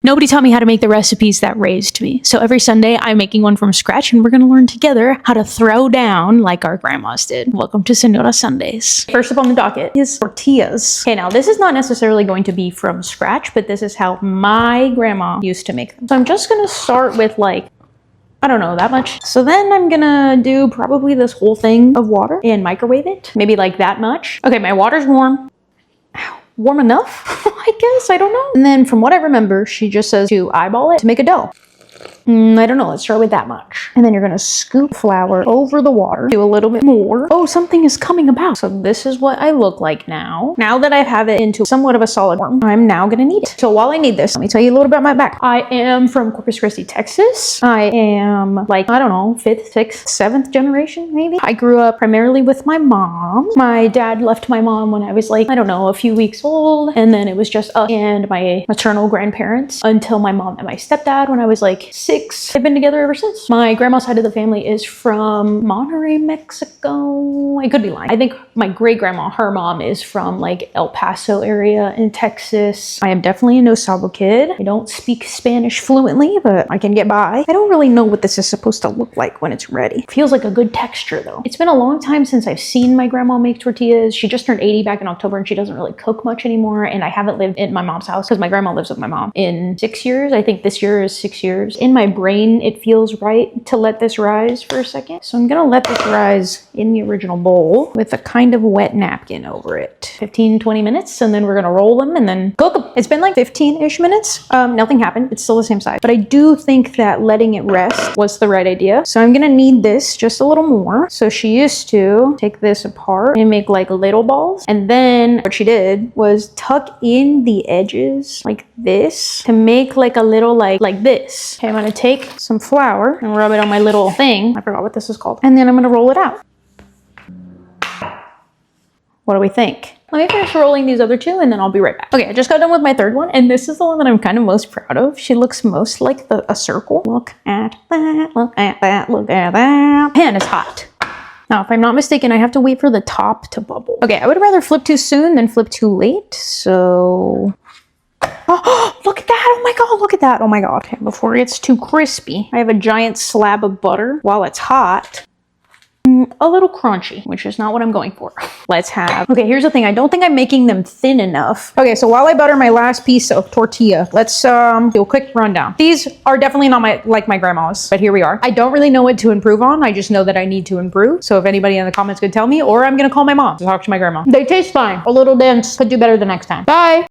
Nobody taught me how to make the recipes that raised me. So every Sunday, I'm making one from scratch, and we're going to learn together how to throw down like our grandmas did. Welcome to Sonora Sundays. First up on the docket is tortillas. Okay, now this is not necessarily going to be from scratch, but this is how my grandma used to make them. So I'm just going to start with I don't know, that much. So then I'm gonna do probably this whole thing of water and microwave it. Maybe like that much. Okay, my water's warm. Ow. Warm enough, I guess, I don't know. And then from what I remember, she just says to eyeball it to make a dough. I don't know, let's start with that much. And then you're gonna scoop flour over the water, do a little bit more. Oh, something is coming about. So this is what I look like now. Now that I have it into somewhat of a solid form, I'm now gonna knead it. So while I knead this, let me tell you a little about my background. I am from Corpus Christi, Texas. I am I don't know, 5th, 6th, 7th generation, maybe. I grew up primarily with my mom. My dad left my mom when I was I don't know, a few weeks old. And then it was just us and my maternal grandparents until my mom and my stepdad when I was 6. They've been together ever since. My grandma's side of the family is from Monterrey, Mexico. I could be lying. I think my great grandma, her mom is from El Paso area in Texas. I am definitely a no salvo kid. I don't speak Spanish fluently, but I can get by. I don't really know what this is supposed to look like when it's ready. It feels like a good texture though. It's been a long time since I've seen my grandma make tortillas. She just turned 80 back in October and she doesn't really cook much anymore. And I haven't lived in my mom's house because my grandma lives with my mom in 6 years. I think this year is 6 years. In my brain, it feels right to let this rise for a second. So I'm gonna let this rise in the original bowl with a kind of wet napkin over it. 15-20 minutes, and then we're gonna roll them and then cook them. It's been 15-ish minutes. Nothing happened. It's still the same size. But I do think that letting it rest was the right idea. So I'm gonna knead this just a little more. So she used to take this apart and make little balls. And then what she did was tuck in the edges like this to make a little like this. Okay, I'm gonna take some flour and rub it on my little thing. I forgot what this is called. And then I'm gonna roll it out. What do we think? Let me finish rolling these other two and then I'll be right back. Okay, I just got done with my third one and this is the one that I'm kind of most proud of. She looks most like a circle. Look at that, look at that, look at that. Pan is hot. Now, if I'm not mistaken, I have to wait for the top to bubble. Okay, I would rather flip too soon than flip too late, so... Oh, look at that! Oh my god, look at that! Oh my god. Okay, before it gets too crispy, I have a giant slab of butter while it's hot. A little crunchy, which is not what I'm going for. Let's have... Okay, here's the thing. I don't think I'm making them thin enough. Okay, so while I butter my last piece of tortilla, let's do a quick rundown. These are definitely not my grandma's, but here we are. I don't really know what to improve on. I just know that I need to improve. So if anybody in the comments could tell me, or I'm gonna call my mom to talk to my grandma. They taste fine. A little dense. Could do better the next time. Bye!